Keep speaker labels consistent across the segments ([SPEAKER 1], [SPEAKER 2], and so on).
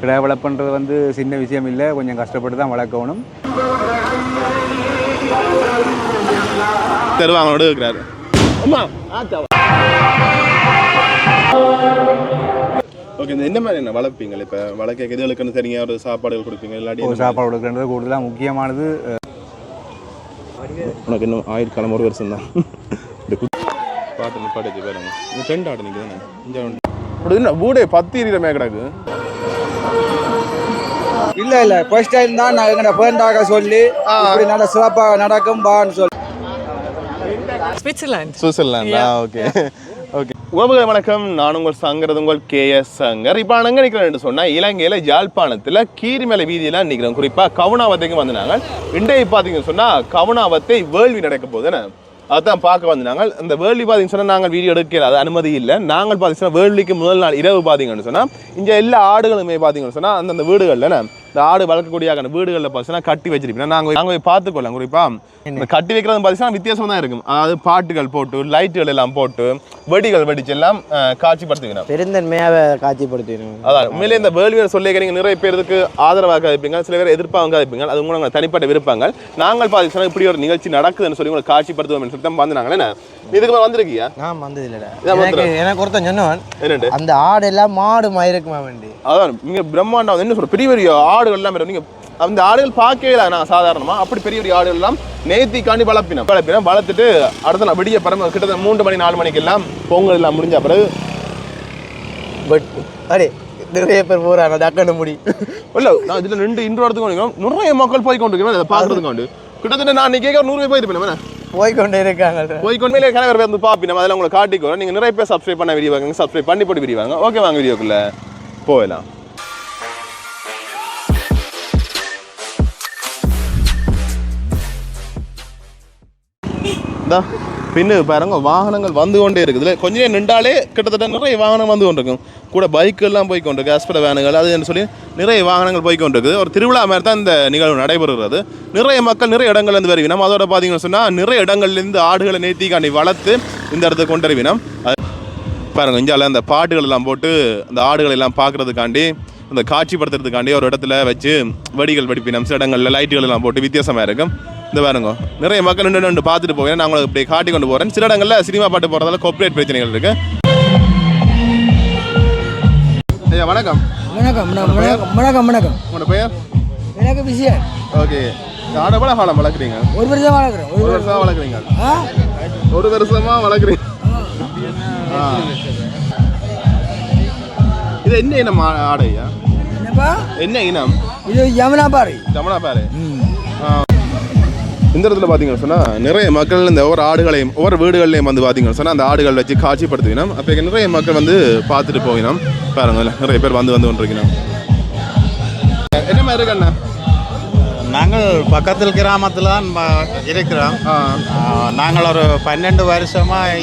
[SPEAKER 1] கிடா வளர்ப்புன்றது வந்து சின்ன விஷயம் இல்லை, கொஞ்சம் கஷ்டப்பட்டு தான் வளர்க்கணும்.
[SPEAKER 2] தருவாங்களோட இருக்கிறாரு. ஓகே, இந்த என்ன மாதிரி என்ன வளர்ப்பீங்க? இப்போ வளர்க்க எதுகளுக்குன்னு தனியாக ஒரு சாப்பாடுகள் கொடுப்பீங்க, இல்லாட்டி
[SPEAKER 1] சாப்பாடு கொடுக்குறது கூடுதலாக முக்கியமானது.
[SPEAKER 2] உனக்கு இன்னும் ஆயுட்காலம் ஒரு வருஷம் தான். பாட்டு நிப்பாட்டி பாருங்க, இந்த பெண்ட் ஆடு நிற்குது தானே இங்கே வீடே 10 இருமே கிடக்கு.
[SPEAKER 3] இல்லை ஃபர்ஸ்ட் டைம் தான் நான் எங்கள்கிட்ட பேண்டாக சொல்லி இப்படி நல்ல சிறப்பாக நடக்கும் பான்னு சொல்லி.
[SPEAKER 2] சுவிட்சர்லாண்டா? Okay okay. உறவுகளை வணக்கம், நான் உங்கள் சங்கரது உங்கள் KS சங்கர். இப்போ நான் எங்கே நிற்கிறேன்னு சொன்னால் இலங்கையில் யாழ்ப்பாணத்தில் கீரிமலை வீதியில் நிற்கிறோம். குறிப்பாக கவுனாவத்தைக்கு வந்தாங்க. இன்றைய பார்த்தீங்கன்னு சொன்னால் கவுனாவத்தை வேள்வி நடக்க போகுதுன்னு அதுதான் பார்க்க வந்தாங்க. இந்த வேள்வி பார்த்தீங்கன்னு சொன்னால் நாங்கள் வீடியோ எடுக்கல, அது அனுமதி இல்லை. நாங்கள் பார்த்தீங்கன்னா வேள்விக்கு முதல் நாள் இரவு பார்த்தீங்கன்னு சொன்னால் இங்கே எல்லா ஆடுகளுமே பார்த்தீங்கன்னு சொன்னால் அந்தந்த வீடுகளில் இந்த ஆடு வளர்க்கக்கூடிய வீடுகளில் பார்த்தீங்கன்னா கட்டி வச்சிருப்பீங்க. நாங்கள் பார்த்துக்கொள்ளலாம். குறிப்பாக இந்த கட்டி வைக்கிறது பார்த்தீங்கன்னா வித்தியாசம் தான் இருக்கும். அதாவது பாட்டுகள் போட்டு லைட்டுகள் எல்லாம் போட்டு வெடிகள் வெடிச்சு எல்லாம் காட்சிப்படுத்திக்கணும்,
[SPEAKER 3] பெருந்தன்மையாக காட்சிப்படுத்திக்கணும்.
[SPEAKER 2] அதான் உண்மையிலே இந்த வேள்வியை சொல்லி நீங்கள் நிறைய பேருக்கு ஆதரவாக இருப்பீங்க, சில பேர் எதிர்ப்பாக இருப்பீங்க. அது உங்களை தனிப்பட்ட விருப்பங்கள். நாங்கள் பார்த்தீங்கன்னா இப்படி ஒரு நிகழ்ச்சி நடக்குதுன்னு சொல்லி உங்களை காட்சிப்படுத்துவோம் சொல்லி தான் வந்தாங்களே. இதுக்கு வந்திருக்கியா? நான் வந்தது இல்லை.
[SPEAKER 3] எனக்கு ஒருத்தன் சொன்னவன் அந்த ஆடு எல்லாம் மாடு மயிருக்குமா வேண்டி.
[SPEAKER 2] அதான் நீங்க பிரம்மாண்டம் என்ன சொல்ற, பெரிய பெரிய ஆடுகள் எல்லாம் நீங்க அந்த ஆடுகள் பார்க்கவே இல்லை. நான் சாதாரணமா அப்படி பெரிய பெரிய ஆடுகள் எல்லாம் நேத்திக்காண்டி வளர்ப்பினோம். வளர்த்துட்டு அடுத்த நான் விடிய பரம கிட்டத்தட்ட 3 மணி 4 மணிக்கு எல்லாம் பொங்கல் எல்லாம் முடிஞ்ச பிறகு
[SPEAKER 3] அடே நிறைய பேர் போறாங்க டக்குனு முடி
[SPEAKER 2] இல்லை. நான் இதுல 2 இன்ட்ரோடுக்கு நிறைய மக்கள் போய் கொண்டிருக்கேன். அதை பார்க்கறதுக்கு வந்து கிட்டத்தட்ட நான் இன்னைக்கு 100 பேர் போயிருப்பேன்.
[SPEAKER 3] போய்கொண்டே இருக்காங்க.
[SPEAKER 2] போய்கொண்டே கணவர் வந்து பார்ப்பி நம்ம அதெல்லாம் உங்களை காட்டிக்கிறோம். நீங்கள் நிறைய பேர் சப்ஸ்கிரைப் பண்ண வீடியோ வாங்க, சப்ஸ்கிரைப் பண்ணி போட்டு வீடியோ வாங்க. ஓகே வாங்க வீடியோக்குள்ளே போகலாம். இந்தா பின்னு பாருங்க வாகனங்கள் வந்து கொண்டே இருக்குது. கொஞ்ச நேரம் நின்றாலே கிட்டத்தட்ட நிறைய வாகனம் வந்து கொண்டிருக்கும். கூட பைக்கெல்லாம் போய் கொண்டிருக்கு, ஆஸ்பட வேனுகள் அதுன்னு சொல்லி நிறைய வாகனங்கள் போய் கொண்டிருக்குது. ஒரு திருவிழா மாதிரி தான் இந்த நிகழ்வு நடைபெறுகிறது. நிறைய மக்கள் நிறைய இடங்கள்லேருந்து வருவினோம். அதோட பார்த்தீங்கன்னு சொன்னால் நிறைய இடங்கள்லேருந்து ஆடுகளை நேர்த்திக்காண்டி வளர்த்து இந்த இடத்துக்கு கொண்டு வருவினோம். அது பாருங்கள் இந்தியாவில் அந்த பாட்டுகள் எல்லாம் போட்டு அந்த ஆடுகளை எல்லாம் பார்க்குறதுக்காண்டி அந்த காட்சிப்படுத்துறதுக்காண்டி ஒரு இடத்துல வச்சு வெடிகள் வெடிப்பினோம். சில இடங்களில் லைட்டுகள் எல்லாம் போட்டு வித்தியாசமாக இருக்கும். இந்த பாருங்க நிறைய மக்கள் நின்று பார்த்துட்டு போவேன். நான் உங்களுக்கு இப்படி காட்டி கொண்டு போகிறேன். சில இடங்களில் சினிமா பாட்டு போகிறதால கார்ப்பரேட் பிரச்சனைகள் இருக்கு. ஐயா வணக்கம்.
[SPEAKER 3] வணக்கம் வணக்கம் வணக்கம்.
[SPEAKER 2] உங்களோட பெயர்?
[SPEAKER 3] எனக்கு விஷயம்.
[SPEAKER 2] ஓகே, ஆடை எவ்வளோ காலம் வளர்க்குறீங்க?
[SPEAKER 3] 1 வருஷம் வளர்க்குறேன்.
[SPEAKER 2] 1 வருஷமாக வளர்க்குறீங்க? 1 வருஷமாக வளர்க்குறீங்க. இது என்ன இனம் ஆடையா?
[SPEAKER 3] என்னப்பா
[SPEAKER 2] என்ன இனம்
[SPEAKER 3] இது? யமுனாபாறை.
[SPEAKER 2] யமுனாபாறை. இந்த இடத்துல பார்த்தீங்கன்னு சொன்னால் நிறைய மக்கள் இந்த ஒவ்வொரு ஆடுகளையும் ஒவ்வொரு வீடுகள்லையும் வந்து பார்த்தீங்கன்னு சொன்னால் அந்த ஆடுகள் வச்சு காட்சிப்படுத்தினோம். அப்போ நிறைய மக்கள் வந்து பார்த்துட்டு போயினோம். பாருங்கள் நிறைய பேர் வந்து கொண்டிருக்கணும். என்ன மாதிரி இருக்குண்ணா?
[SPEAKER 4] நாங்கள் பக்கத்தில் கிராமத்தில் தான் இருக்கிறோம். நாங்கள் ஒரு 12 வருஷமாக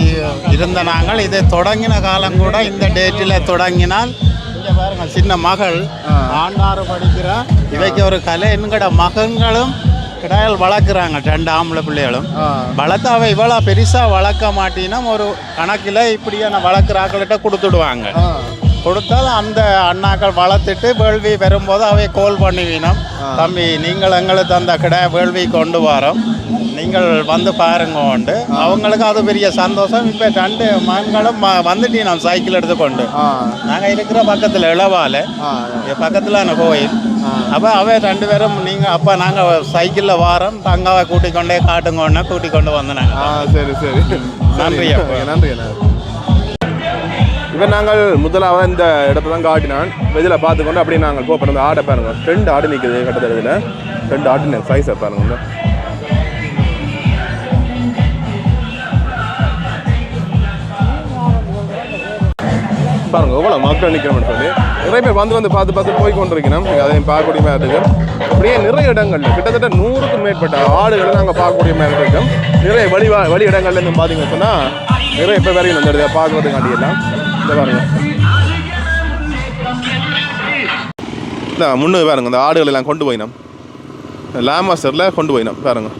[SPEAKER 4] இருந்த நாங்கள் இதை தொடங்கின காலம் கூட இந்த டேட்டில் தொடங்கினால் இங்கே பாருங்கள் சின்ன மகள் ஆண்டாறு படிக்கிறான். இவைக்கு ஒரு கலை என்கிற மகன்களும் கிடாயல் வளர்க்குறாங்க. 2 ஆம்பளை பிள்ளைகளும் வளர்த்து அவை இவ்வளோ பெருசாக வளர்க்க மாட்டினா ஒரு கணக்கில் இப்படியான வளர்க்குற ஆக்கள்கிட்ட கொடுத்துடுவாங்க. கொடுத்தால் அந்த அண்ணாக்கள் வளர்த்துட்டு வேள்வி வரும்போது அவை கோல் பண்ணுவீனோம். தம்பி நீங்கள் எங்களுக்கு அந்த கிடாய வேள்வி கொண்டு வரோம், நீங்கள் வந்து பாருங்க உண்டு. அவங்களுக்கு அது பெரிய சந்தோஷம். இப்போ 2 மகன்களும் வந்துட்டீங்க சைக்கிள் எடுத்துக்கொண்டு. நாங்கள் இருக்கிற பக்கத்தில் இளவாலை பக்கத்தில் கோயில். அப்போ அவை 2 பேரும் நீங்கள் அப்போ நாங்கள் சைக்கிளில் வாரோம், தங்காவை கூட்டிக்கொண்டே காட்டுங்கன்னு கூட்டிக்கொண்டு வந்தோம்.
[SPEAKER 2] சரி சரி,
[SPEAKER 4] நன்றி
[SPEAKER 2] நன்றி. இப்போ நாங்கள் முதலாவது இந்த இடத்த தான் காட்டினான். இதில் பார்த்துக்கொண்டு அப்படியே நாங்கள் போகிறோம். ஆடை பாருங்க, 2 ஆடு நிற்குது கட்டத்தில். 2 ஆடு சைஸை பாருங்க. பாருங்க எவ்வளோ மக்கள் நிற்கிறோம்னு சொல்லி நிறைய பேர் வந்து பார்த்து போய் கொண்டிருக்கணும். அதையும் பார்க்கக்கூடிய மாதிரி இருக்கு. அப்படியே நிறைய இடங்கள்ல கிட்டத்தட்ட 100க்கும் மேற்பட்ட ஆடுகளை நாங்கள் பார்க்கக்கூடிய மாதிரி இருக்கும். நிறைய வழி இடங்கள்லேருந்து பார்த்தீங்கன்னு சொன்னால் நிறைய பேர் வரைக்கும் வந்துடுது பார்க்குறதுக்காண்டி எல்லாம். இந்த பாருங்க இந்த முன்னுக்கு பாருங்க இந்த ஆடுகள் எல்லாம் கொண்டு போயினோம். லாமாஸ்டரில் கொண்டு போயினோம் பாருங்க.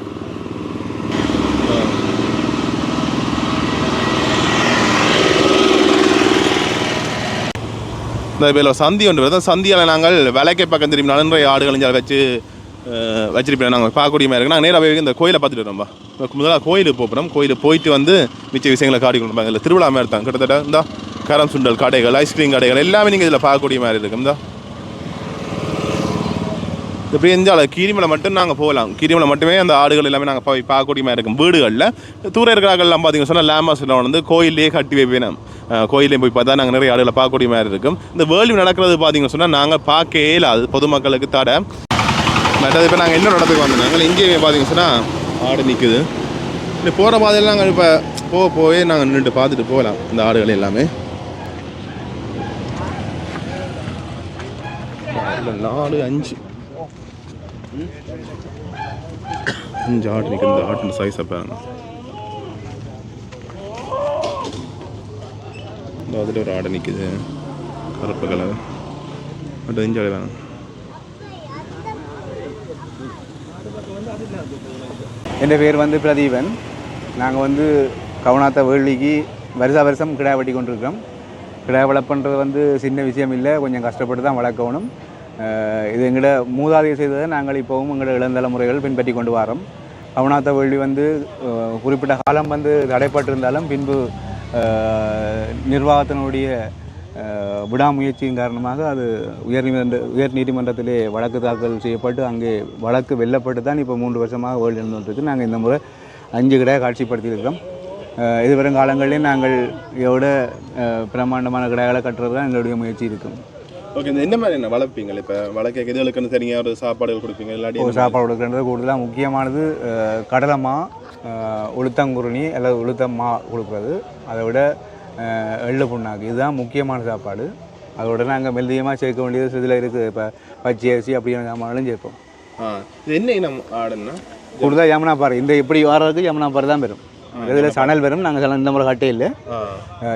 [SPEAKER 2] இந்த பேர் சந்தி ஒன்று வருது. சந்தியால் நாங்கள் விலைக்கை பக்கம் திரும்பி நிறைய ஆடுகள் இங்கே வச்சு வச்சிருப்பேன். நாங்கள் பார்க்கக்கூடிய மாதிரி இருக்குது. நாங்கள் நேராக இந்த கோயிலை பார்த்துட்டு வரோம்பா. முதல்ல கோயிலுக்கு போகிறோம். கோயிலுக்கு போயிட்டு வந்து மிச்ச விஷயங்களை காட்டி கொடுப்பாங்க. இதில் திருவிழா மாதிரி தான் கிட்டத்தட்ட இந்த கரம் சுண்டல் கடைகள், ஐஸ்கிரீம் கடைகள் எல்லாமே நீங்கள் இதில் பார்க்கக்கூடிய மாதிரி இருக்கும். இந்த இப்படி இருந்தால் கீரிமலை மட்டும் நாங்கள் போகலாம். கீரிமலை மட்டுமே அந்த ஆடுகள் எல்லாமே நாங்கள் போய் பார்க்கக்கூடிய மாதிரி இருக்கும். வீடுகளில் தூர இருக்கிறார்கள்லாம் பார்த்தீங்கன்னு சொன்னால் லேமாஸ் வந்து கோயிலே கட்டி வைப்பேன். கோயிலையும் போய் பார்த்தா நாங்கள் நிறைய ஆடுகளை பார்க்கக்கூடிய மாதிரி இருக்கும். இந்த வேள்வி நடக்கிறது பார்த்தீங்கன்னு சொன்னால் நாங்கள் பார்க்கவே இல்லாது பொதுமக்களுக்கு தடை. மற்றது இப்போ நாங்கள் இன்னொரு இடத்துக்கு வந்தோம். நாங்கள் இங்கேயே பார்த்தீங்கன்னு சொன்னால் ஆடு நிற்குது. இந்த போகிற பாதையில் நாங்கள் இப்போ போய் நாங்கள் நின்று பார்த்துட்டு போகலாம் இந்த ஆடுகள் எல்லாமே. 4 5 ஆடு நிற்குது. இந்த ஆட்டு சைஸை பாருங்க. இந்த அதில் ஒரு ஆடு நிற்குது கருப்பு கலர். அது 5 ஆடு வேணும்.
[SPEAKER 1] என் பேர் வந்து பிரதீபன். நாங்கள் வந்து கவுனாத்த வேள்விக்கு வருஷம் கிடாய் வெட்டி கொண்டிருக்கிறோம். கிடாய் வளர்ப்புன்றது வந்து சின்ன விஷயம் இல்லை, கொஞ்சம் கஷ்டப்பட்டு தான் வளர்க்கணும். இது எங்களோட மூதாதையர் செய்ததை நாங்கள் இப்போவும் எங்களோட இளந்தலைமுறைகள் பின்பற்றி கொண்டு வரோம். கவுனாத்த வேள்வி வந்து குறிப்பிட்ட காலம் வந்து தடைப்பட்டிருந்தாலும் பின்பு நிர்வாகத்தினுடைய விடாமுயற்சியின் காரணமாக அது உயர் நீதிமன்றத்திலே வழக்கு தாக்கல் செய்யப்பட்டு அங்கே வழக்கு வெல்லப்பட்டு தான் இப்போ 3 வருஷமாக வேள்வி நடந்துகிட்டு. நாங்கள் இந்த முறை 5 கிடாயை காட்சிப்படுத்தியிருக்கிறோம். இது வரும் காலங்களிலே நாங்கள் இதோட பிரம்மாண்டமான கிடாய்களை கட்டுறது தான் எங்களுடைய முயற்சி இருக்கும்.
[SPEAKER 2] ஓகே, இந்த என்ன மாதிரி என்ன வளர்ப்பீங்க? இப்போ வளர்க்க எதுகளுக்குன்னு தெரியுங்க, ஒரு சாப்பாடுகள் கொடுப்பீங்க? இல்லாட்டி
[SPEAKER 1] சாப்பாடு கொடுக்குறது கூடுதலாக முக்கியமானது கடலைமா, உளுத்தங்குருணி அல்லது உளுத்தம்மா கொடுக்குறது. அதை விட எள்ளு புண்ணாக்கு, இதுதான் முக்கியமான சாப்பாடு. அதோட நாங்கள் மெல்லியமாக சேர்க்க வேண்டியது இதில் இருக்குது. இப்போ பச்சை அரிசி அப்படியான சாமான்களும் சேர்ப்போம்.
[SPEAKER 2] இது என்ன இனம் ஆடுன்னா?
[SPEAKER 1] கூடுதலாக யமுனாப்பாறை. இந்த இப்படி வர்றதுக்கு யமுனாப்பாறை தான் வரும். இதில் சணல் வரும். நாங்கள் இந்த முறை கட்டே இல்லை.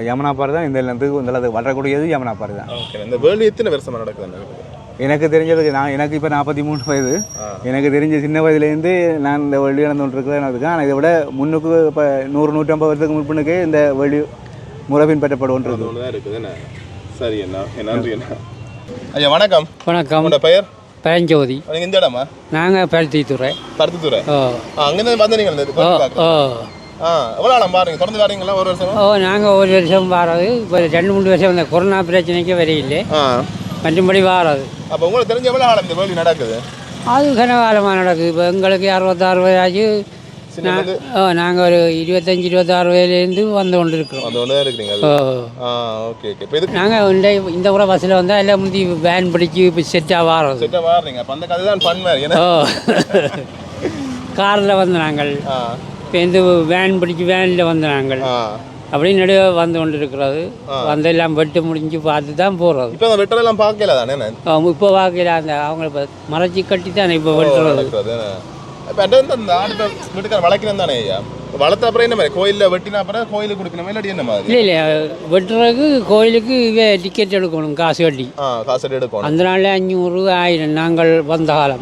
[SPEAKER 1] யமுனாப்பாறை தான் இந்த இடத்துக்கு வந்து வரக்கூடியது யமுனாப்பாறை தான்.
[SPEAKER 2] இந்த வேள்வி எத்தனை வருஷமாக நடக்குது?
[SPEAKER 1] எனக்கு தெரிஞ்சதுக்கு எனக்கு இப்போ 43 வயது. எனக்கு தெரிஞ்ச சின்ன வயதுலேருந்து நான் இந்த வேள்வி நடந்து கொண்டிருக்கிறேன். ஆனால் இதை விட முன்னுக்கு இப்போ 100-150 வருஷத்துக்கு முன்புனுக்கே இந்த வேள்வி முறை பின்பற்றப்படுவது
[SPEAKER 2] இருக்குது. சரி அண்ணா, நன்றி அண்ணா. ஐயா வணக்கம்.
[SPEAKER 5] வணக்கம்.
[SPEAKER 2] உங்களோட பெயர்?
[SPEAKER 5] பரஞ்சோதி.
[SPEAKER 2] நீங்கள் இந்த இடமா?
[SPEAKER 5] நாங்கள் பருத்தித்துறை.
[SPEAKER 2] பருத்தித்துறை. அங்கேருந்து வந்து நீங்கள் எவ்வளோ ஆளம் பாருங்க தொடர்ந்து வரீங்களா? 1 வருஷம்?
[SPEAKER 5] நாங்கள் 1 வருஷம் வாரது. இப்போ 2-3 வருஷம் இந்த கொரோனா பிரச்சனைக்கு வரையில்லை, மற்றபடி வாரது.
[SPEAKER 2] அப்போ உங்களுக்கு தெரிஞ்ச எவ்வளோ ஆளம் இந்த வேள்வி நடக்குது?
[SPEAKER 5] அது கனகாலமாக நடக்குது. இப்போ எங்களுக்கு 66 வயதாச்சு. நாங்கள் ஒரு 25-26 வயதுலேருந்து வந்து கொண்டு இருக்கிறோம். நாங்கள் இந்த முறை பஸ்ஸில் வந்தால் எல்லாம் முந்தி வேன் பிடிச்சி இப்போ செட்டாக வாரோம். காரில் வந்து நாங்கள் இப்போ இந்த வேன் பிடிச்சி வேனில் வந்து நாங்கள் அப்படி நடுவே வந்து கொண்டு இருக்கிறது. வந்து எல்லாம் வெட்டு முடிஞ்சு பார்த்து தான் போகிறது.
[SPEAKER 2] இப்போ வெட்டெல்லாம் பார்க்கல தானே?
[SPEAKER 5] இப்போ பார்க்கல, அந்த அவங்கள மறைச்சி கட்டி தானே இப்போ வெட்டுறது.
[SPEAKER 2] இப்போ அந்த ஆடு வீட்டுக்கார வளர்க்கணும் தானே ஐயா? வளர்த்த அப்புறம் என்ன மாதிரி கோயிலில் வெட்டினா அப்புறம் கோயிலுக்கு கொடுக்கணுமா இல்லாட்டி என்ன மாதிரி?
[SPEAKER 5] இல்லை வெட்டுறதுக்கு கோயிலுக்கு டிக்கெட் எடுக்கணும், காசு கட்டி.
[SPEAKER 2] காசு எடுக்கணும்.
[SPEAKER 5] அந்த நாளில் 500, 1000 நாங்கள் வந்த காலம்.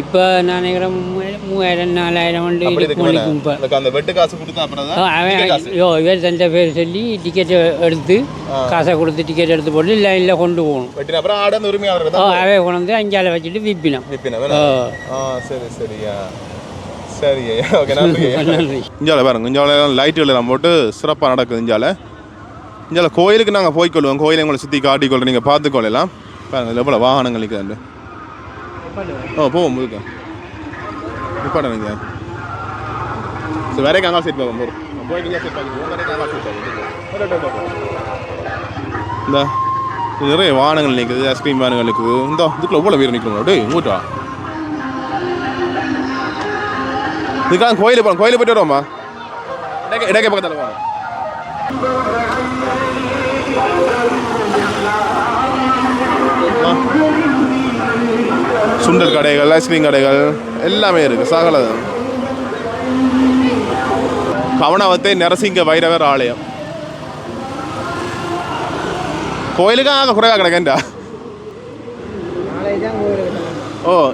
[SPEAKER 5] இப்போ நான் நினைக்கிறேன் 3000-4000
[SPEAKER 2] இப்போ அந்த வெட்டு காசு கொடுத்தா அப்புறம்
[SPEAKER 5] இவர் தந்த பேர் சொல்லி டிக்கெட் எடுத்து காசை கொடுத்து டிக்கெட் எடுத்து போட்டு லைனில் கொண்டு போகணும்.
[SPEAKER 2] வெட்டின அப்புறம் ஆடு உரிமையாளர்
[SPEAKER 5] அவே கொண்டு வந்து அஞ்சால வச்சுட்டு விற்பினோம்.
[SPEAKER 2] சரி சரியா, சரி ஓகே, நன்றி. இஞ்சால பாருங்க, இஞ்சால லைட்டுகள் எல்லாம் போட்டு சிறப்பாக நடக்குது. இஞ்சால கோயிலுக்கு நாங்கள் போய்க்கொள்வோம். கோயிலை உங்களை சுற்றி காட்டிக்கொள்கிறோம், நீங்கள் பார்த்துக்கொள்ளலாம். பாருங்க எவ்வளோ வாகனங்கள் நிற்குது. போவோம் முழுக்க நிப்பாட நீங்கள். சரி வேற அங்கே சீட் பார்ப்போம். இந்த நிறைய வாகனங்கள் நிற்குது, ஐஸ்கிரீம் வாகனங்கள் நிற்குது. இந்த இதுக்குள்ள எவ்வளோ பேர் நிற்கணும்? டே மூட்டா இதுக்காக கோயிலுக்கு போகணும். கோயிலுக்கு போய்ட்டு வருவோம்மா. இடக்கே பக்கத்தில் போகணும். சுண்டல் கடைகள், ஐஸ்கிரீம் கடைகள் எல்லாமே இருக்குது. சகலம். கவனவத்தை நரசிங்க வைரவர் ஆலயம். கோயிலுக்காக குறைவாக கிடக்கேன்டா.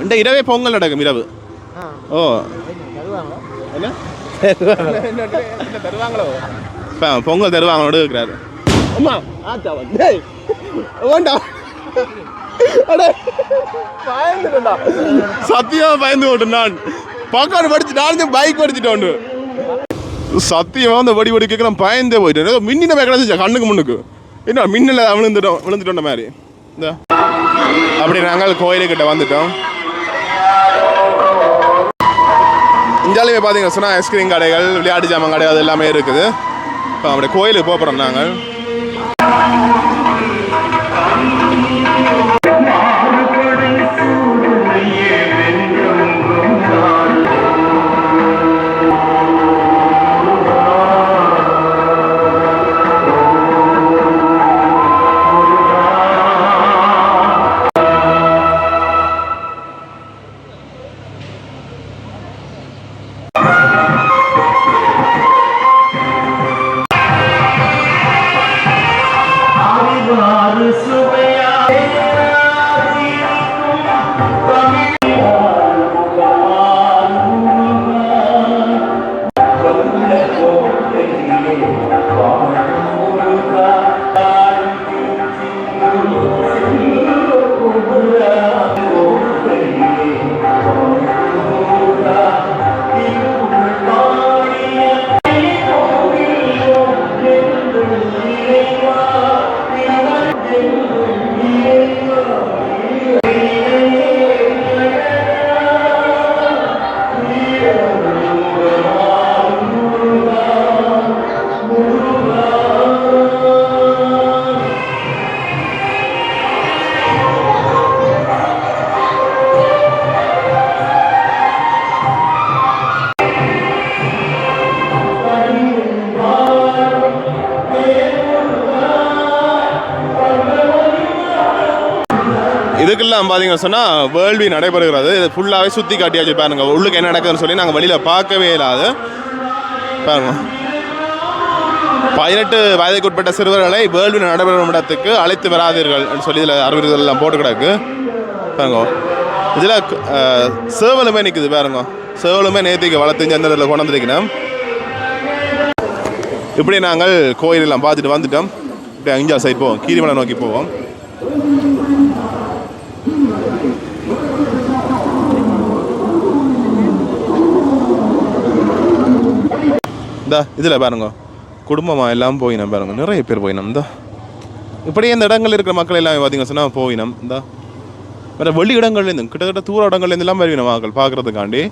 [SPEAKER 2] இந்த இரவே பொங்கல் நடக்கும். இரவு தருவாங்களோ பொங்கல் தருவாங்களோடு இருக்கிறாரு. சத்தியமா பயந்து ஓட்டேன் நான் பக்கம் படிச்சு நான் பைக் படிச்சுட்டேன் சத்தியமா அந்த வடி வடி கேட்க நான் பயந்தே போயிட்டேன் ஏதோ மின்னின கிடந்துச்சா கண்ணுக்கு முன்னுக்கு என்ன மின்னல விழுந்துட்டோம் மாதிரி இந்த அப்படி நாங்கள் கோயிலுக்கிட்ட வந்துட்டோம். இந்தியாவிலே பார்த்தீங்கன்னா சொன்னால் ஐஸ்கிரீம் கடைகள் விளையாட்டு ஜாமான் கடை அது எல்லாமே இருக்குது. இப்போ அப்படியே கோயிலுக்கு போகிறோம் நாங்கள். இதுக்கெல்லாம் பார்த்தீங்கன்னு சொன்னால் வேர்ல்டு நடைபெறுகிறது. இது ஃபுல்லாகவே சுற்றி காட்டியாச்சு பாருங்க. உள்ளுக்கு என்ன நடக்குதுன்னு சொல்லி நாங்கள் வெளியில் பார்க்கவே இல்லாது பாருங்க. 18 வயதுக்குட்பட்ட சிறுவர்களை வேர்ல்டு நடைபெறும் இடத்துக்கு அழைத்து வராதீர்கள் சொல்லி இதில் அறிவுறுத்தல் எல்லாம் போட்டு கிடக்கு பாருங்க. இதில் சேவலுமே நிற்குது பாருங்க. சேவலுமே நேற்றுக்கு வளர்த்து இந்த இடத்துல கொண்டு வந்துருக்கணும். இப்படி நாங்கள் கோயிலெல்லாம் பார்த்துட்டு வந்துட்டோம். இப்படி அஞ்சா சைட் போவோம், கீரிமலை நோக்கி போவோம். இந்த இதில் பாருங்க குடும்பமாக எல்லாம் போயினோம் பாருங்க. நிறைய பேர் போயினோம். இந்த இப்படியே இந்த இடங்கள் இருக்கிற மக்கள் எல்லாமே பார்த்தீங்கன்னு சொன்னால் போயினோம். இந்த வேறு வெளி இடங்கள்லேருந்து கிட்டத்தட்ட தூர இடங்கள்லேருந்து எல்லாம் வருவினோம் மக்கள் பார்க்குறதுக்காண்டி.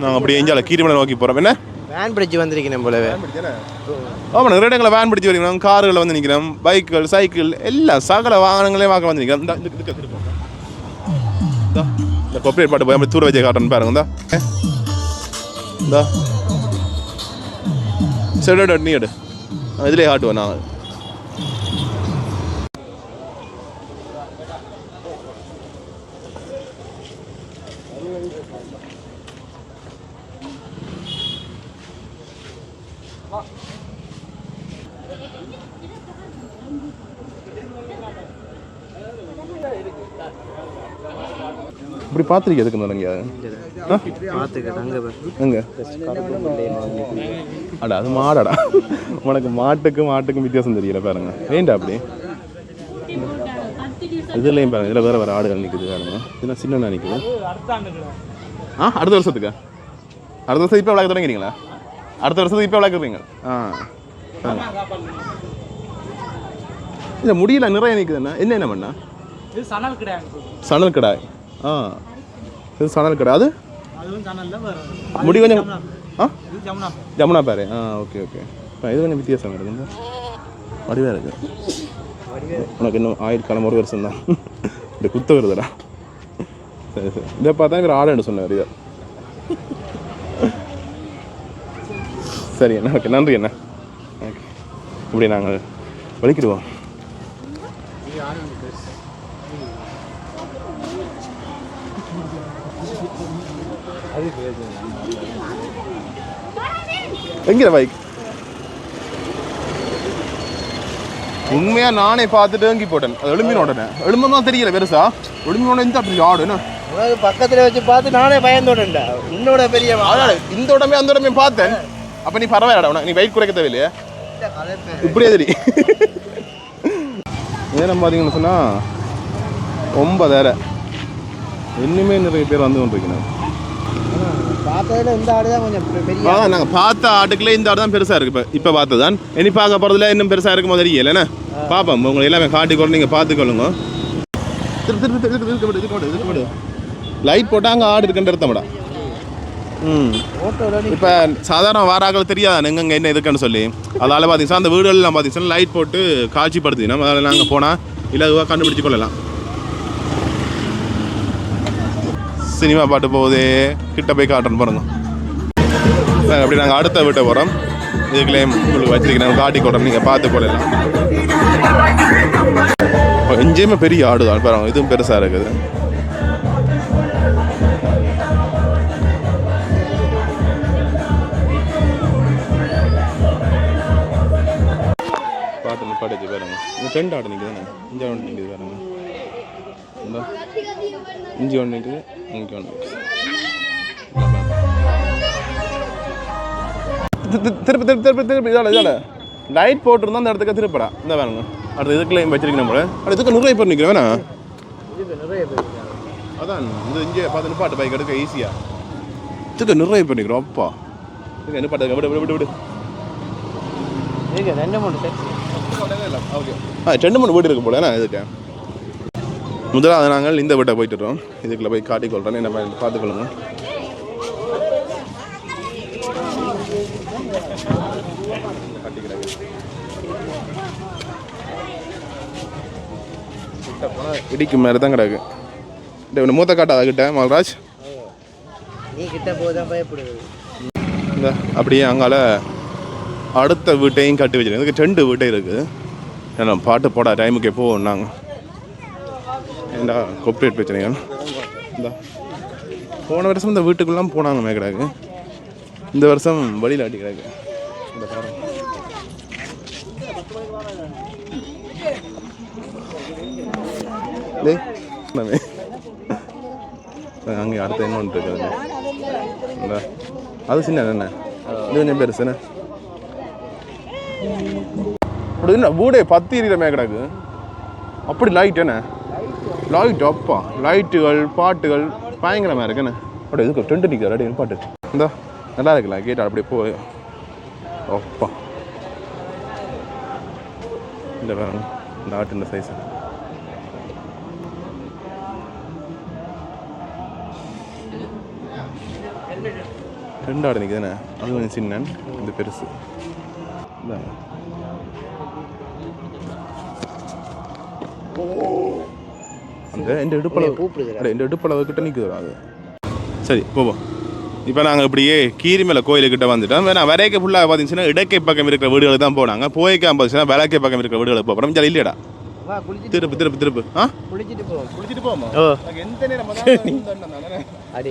[SPEAKER 2] நாங்கள் அப்படியே எஞ்சால கீரிமலை நோக்கி போகிறோம். என்ன
[SPEAKER 6] வேன் பிடிச்சி வந்திருக்கேன் போலவே.
[SPEAKER 2] ஆமாம், நிறைய இடங்களில் வேன் பிடிச்சி வரீங்க. கார்களில் வந்து நிற்கிறோம், பைக்குகள், சைக்கிள் எல்லாம் சகல வாகனங்களையும் பார்க்க வந்து நிற்கிறோம். இந்த கொப்பரேட் பாட்டு போய் அப்படி தூர வச்சு காட்டுன்னு பாருங்க. இந்த சரி நீ எடு, இதிலே காட்டுவேன் நான். இப்படி பார்த்துருக்கேன் எதுக்கு நடங்க எங்க அடா அது மாடாடா. உனக்கு மாட்டுக்கும் வித்தியாசம் தெரியல பாருங்க. வேண்டா அப்படி இதுலையும் பாருங்க. இதில் வேறு ஆடுகள் நிற்குது பாருங்க. இதெல்லாம் சின்ன நிற்குது. அடுத்த வருஷத்துக்கா? அடுத்த வருஷம் இப்போ விளக்க தொடங்கிறீங்களா? அடுத்த வருஷத்துக்கு இப்போ விளக்குறீங்க? இல்லை முடியல, நிறைய நிற்குதுண்ணா. என்ன பண்ணா? சணல் கடாய். இது சணல் கடை. அது முடி கொஞ்சம் ஜமுனா பேரு. Okay okay. இது கொஞ்சம் வித்தியாசம் இருக்குங்க. வடிவாக இருக்கு. உனக்கு இன்னும் ஆயிரக்காலம் ஒரு வருஷம் தான். இந்த குத்த வருதுடா. சரி சரி. இதை பார்த்தா இவர் ஆடுன்னு சொன்னார். இதை சரி அண்ணா. ஓகே நன்றி அண்ணா. ஓகே இப்படி நாங்கள் வலிக்கிடுவோம். எங்கிற பைக் உண்மையா நானே பார்த்துட்டு ஏங்கி போட்டேன். அது எலும்பினோடனே எலும்புதான் தெரியல பெருசா. எலும்பினோட இந்த அப்படி ஆடு என்ன
[SPEAKER 6] பக்கத்துல வச்சு பார்த்து நானே பயந்தோடா. உன்னோட பெரிய
[SPEAKER 2] இந்த உடம்பே அந்த உடம்பே பார்த்தேன். அப்ப நீ பரவாயில்லடா, நீ வெயிட் குறைக்க தேவையில்லையே. இப்படியே சரி. நேரம் பார்த்தீங்கன்னு சொன்னா 9,000. இன்னுமே நிறைய பேர் வந்து கொண்டிருக்கணும்.
[SPEAKER 6] பார்த்ததுல இந்த ஆடு தான் கொஞ்சம் பெரிய.
[SPEAKER 2] அதான் நாங்கள் பார்த்த ஆட்டுக்குள்ளே இந்த ஆடு தான் பெருசாக இருக்குது. இப்போ பார்த்தது தான் இனி பார்க்க போகிறதுல இன்னும் பெருசாக இருக்கும் போது தெரியலண்ணே. பார்ப்போம், உங்களை எல்லாமே காட்டிக்கொள்ள நீங்கள் பார்த்துக்கொள்ளுங்க. லைட் போட்டால் அங்கே ஆடு இருக்குன்ற அர்த்தம்டா. இப்போ சாதாரண வாராக்கள் தெரியாது எங்கெங்கே என்ன இருக்குன்னு சொல்லி. அதால் பார்த்தீங்கன்னா அந்த வீடுகள்லாம் பார்த்தீங்கன்னா லைட் போட்டு காட்சிப்படுத்தி நம்ம அதில் நாங்கள் போனால் இலகுவாக கண்டுபிடிச்சு கொள்ளலாம். சினிமா பாட்டு போகுதே, கிட்ட போய் காட்டுறோம் பாருங்க. அப்படி நாங்கள் அடுத்த வீட்டை போகிறோம். இதுக்குள்ளே உங்களுக்கு வச்சிருக்கிறேன், காட்டி கொடுறோம், நீங்கள் பார்த்து கொள்ளலாம். இப்போ எங்கேயுமே பெரிய ஆடு தான் பாருங்க, இதுவும் பெருசாக இருக்குது. பார்த்து பாட்டு பாருங்க. இங்கே 2 ஆடு நிற்குது தானே, இங்கே ஒன்று நிற்குது பாருங்க. இஞ்சி ஒன்று நிற்குது, இங்கே ஒன்று திருப்பி திருப்பி திருப்பி திருப்பி இதால் லைட் போட்டிருந்தா அந்த இடத்துக்கு திருப்படா. இந்த வேணுங்க அடுத்த இதுக்குள்ளே வச்சிருக்கணும் போல. அடுத்த இதுக்கு நிறைய பேர் நிற்கிறேன் வேணா. அதான் இந்த இங்கே பார்த்து நிப்பாட்டு பைக் எடுக்க ஈஸியாக. இதுக்கு நிறைய பேர் நிற்கிறோம். அப்பா இதுக்கு என்ன பாட்டு விடு விடு விடு விடு.
[SPEAKER 6] ஓகே
[SPEAKER 2] 2-3 வீடு இருக்கு போல. இதுக்கு முதலாவது நாங்கள் இந்த வீட்டை போயிட்டுறோம். இதுக்குள்ளே போய் காட்டிக்கொள்கிறேன், என்ன பார்த்துக்கொள்ளுங்க. இடிக்கு மேலே தான் கிடக்கு. இந்த மூத்த காட்டாத கிட்ட மல்ராஜ்
[SPEAKER 6] நீ கிட்ட போதான் பயப்படுது.
[SPEAKER 2] இந்த அப்படியே அங்கால அடுத்த வீட்டையும் கட்டி வச்சிருக்கேன். இதுக்கு 2 வீட்டை இருக்குது. ஏன்னா பாட்டு போட டைமுக்கு எப்போது நாங்கள் ஏண்டா கொப்பரேட் பிரச்சனைகள். இந்த போன வருஷம் இந்த வீட்டுக்குள்ளே போனாங்க மேக்கடாக்கு. இந்த வருஷம் வழியில் ஆட்டி கிடக்கு. இந்த பாருங்க அங்கே அடுத்த என்ன ஒன்று இருக்குது. இந்த அது சின்ன என்ன இது கொஞ்சம் பெருசுண்ணே. அப்படி என்ன வீடே 10 எரியிற மேக்கடாக்கு. அப்படி லைட் என்ன லைட் அப்பா லைட்டுகள் பாட்டுகள் பயங்கரமாக இருக்குண்ணே. அப்படி இதுக்கு 2 நிற்கிறார் அப்படி பாட்டு. இந்த நல்லா இருக்குல்ல கேட்டால் அப்படியே போய் அப்பா இந்த பாருங்க இந்த ஆட்டு இந்த சைஸு. ரெண்டு ஆடு நிற்குதுண்ணே. அது கொஞ்சம் சின்ன, இது பெருசு. அந்த எந்த இடுப்பளவு கிட்ட நிற்குது அது. சரி போவோம். இப்போ நாங்கள் இப்படியே கீரிமலை கோயிலுக்கிட்ட வந்துட்டோம். வேணா வரைக்க ஃபுல்லாக பார்த்தீங்கன்னா இடக்கை பக்கம் இருக்கிற வீடுகளுக்கு தான் போனாங்க. போய்க்க பார்த்தீங்கன்னா விளக்கை பக்கம் இருக்கிற வீடுகளுக்கு போகிறோம். ஜாலி இல்லையடா திருப்பு திருப்பு திருப்பு குளிச்சுட்டு போமா.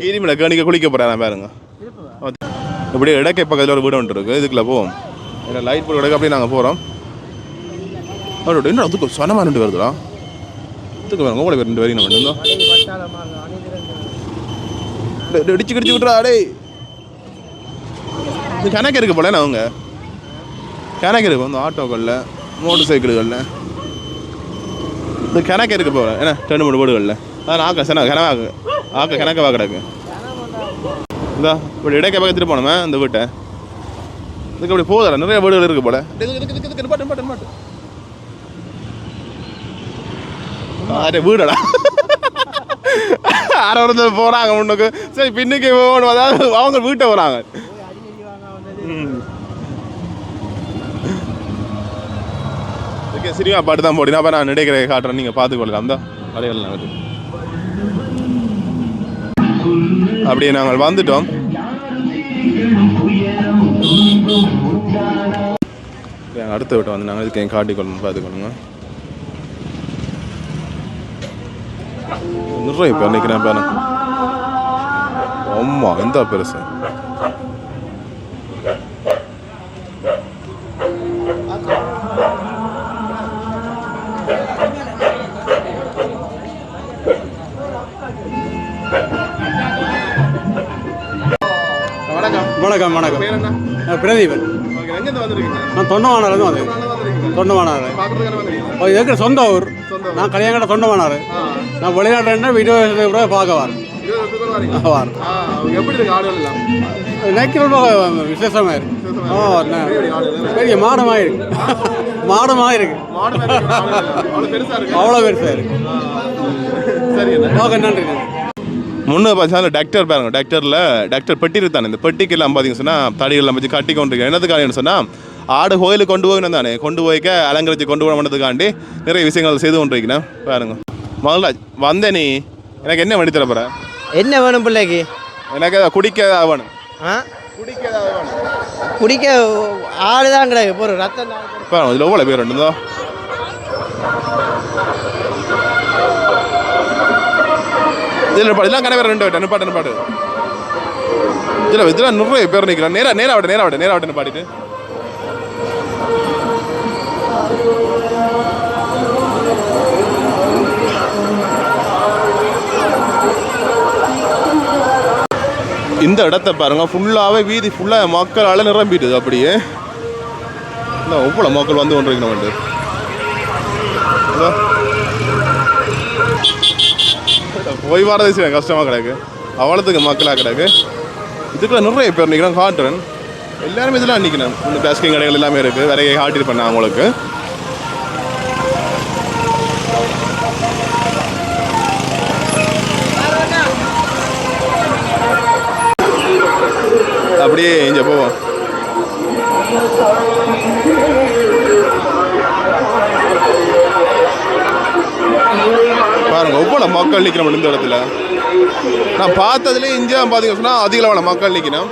[SPEAKER 2] கீரிமலை கேணிக்க குளிக்க போகிறேன் பாருங்க. இப்படியே இடக்கை பக்கத்தில் ஒரு வீடு ஒன்று இருக்குது. இதுக்குள்ளே போவோம். ஏன்னா லைட் போட்டு கிடக்கு அப்படியே நாங்கள் போகிறோம். என்ன அதுக்கு சொன்னமாக 2 வருதுடா. இதுக்கு வேணும் உங்களை 2 வரையும் வேணும். இடிச்சு கிடிச்சு விட்றா அடே. இது கணக்கு இருக்கு போல அவங்க கணக்கு இருக்கு வந்து ஆட்டோக்களில் மோட்டர் சைக்கிள்களில் இது கணக்கு இருக்கு போல. ஏன்னா 2-3 வீடுகளில் அதான் ஆக்க சன கனவாக்கு ஆக்க கணக்கவாக கிடக்கு. இதா இப்படி இடைக்க பக்கத்துட்டு போனோமே இந்த வீட்டை. இதுக்கு அப்படி போதா நிறைய வீடுகள் இருக்கு போல. வீடடா யாரை வந்து போகிறாங்க முன்னுக்கு. சரி பின்னுக்கு போகணும். அதாவது அவங்க வீட்டை போகிறாங்க. சினிமா பாட்டு தான் போட்டினா அப்போ நான் நினைக்கிற காட்டுறேன். நீங்கள் பார்த்துக்கொள்ளலாம் தான் கடைகள் நாங்கள் அப்படியே நாங்கள் வந்துட்டோம். அடுத்த வீட்டை வந்து நாங்கள் இதுக்கு காட்டிக்கொள்ளணும் பார்த்துக்கொள்ளுங்க. நிறைய பேர் நிற்கிறேன் பேரு. அம்மா எந்த பெருசு.
[SPEAKER 7] வணக்கம் வணக்கம். பிரதீபன். நான் தொண்டவானாலேருந்து வந்தேன். தொண்டவானால இருக்கிற சொந்த ஊர். நான் கல்யாண சொந்தமானாரு. நான் வெளிநாட்டில் வீடியோ கூட பார்க்க வரேன்.
[SPEAKER 2] எப்படி இருக்கு ஆடுகள் எல்லாம்?
[SPEAKER 7] நினைக்கிறோம் விசேஷமாக இருக்கு. பெரிய மாடமாக இருக்கு. மாடமாக இருக்கு. அவ்வளோ பெருசாக இருக்கு.
[SPEAKER 2] சரி,
[SPEAKER 7] ஓகே, நன்றி.
[SPEAKER 2] முன்னே பார்த்தீங்கன்னா டாக்டர் பாருங்க, டாக்டர் பெட்டி இருக்கானே, இந்த பெட்டிக்கு எல்லாம் பார்த்தீங்கன்னு சொன்னால் தடிகள்லாம் வச்சு கட்டி கொண்டு இருக்கேன். என்னதுக்காக சொன்னால் ஆடு கோயிலுக்கு கொண்டு போய் தானே, கொண்டு போய்க்க அலங்கரிச்சு கொண்டு போக பண்ணுறதுக்காண்டி நிறைய விஷயங்கள் செய்து கொண்டு இருக்கேன். பாருங்க முதல்ல வந்தேன், நீ எனக்கு என்ன பண்ணி தரப்போற?
[SPEAKER 6] என்ன வேணும் பிள்ளைக்கு?
[SPEAKER 2] எனக்கு குடிக்க வேணும்.
[SPEAKER 6] குடிக்க ஆடு தான் கிடையாது. ஒரு ரத்தம்
[SPEAKER 2] பாருங்க, இதில் எவ்வளோ பேர் உண்டுந்தோ. இதில் இதெல்லாம் கணவர் 2 வட்டம் நிப்பாட்டு. இதில் நிறைய பேர் நிற்கிறான். நேராக விட்டு பாடிட்டு இந்த இடத்த பாருங்க, ஃபுல்லாகவே வீதி ஃபுல்லாக மக்களால் நிரம்பிடுது. அப்படியே எவ்வளோ மக்கள் வந்து கொண்டிருக்கணும் வந்து போய் வரது விஷயம் கஷ்டமாக கிடக்கு. அவ்வளோத்துக்கு மக்களாக கிடக்கு. இதுக்குள்ள நிறைய பேர் நிற்கிறோம். காட்டுறேன், எல்லாருமே இதெல்லாம் நிற்கணும். இந்த பேஸ்கிங் கடைகள் எல்லாமே இருக்குது. வேறைய காட்டியிருப்பேன் நான் உங்களுக்கு. அப்படியே இங்கே போவோம். பாருங்க எவ்வளோ மக்கள் நிற்கிறோம் இந்த இடத்துல. நான் பார்த்ததுலேயே இங்கே பார்த்தீங்க சொன்னால் அதிக அளவில் மக்கள் நிற்கணும்.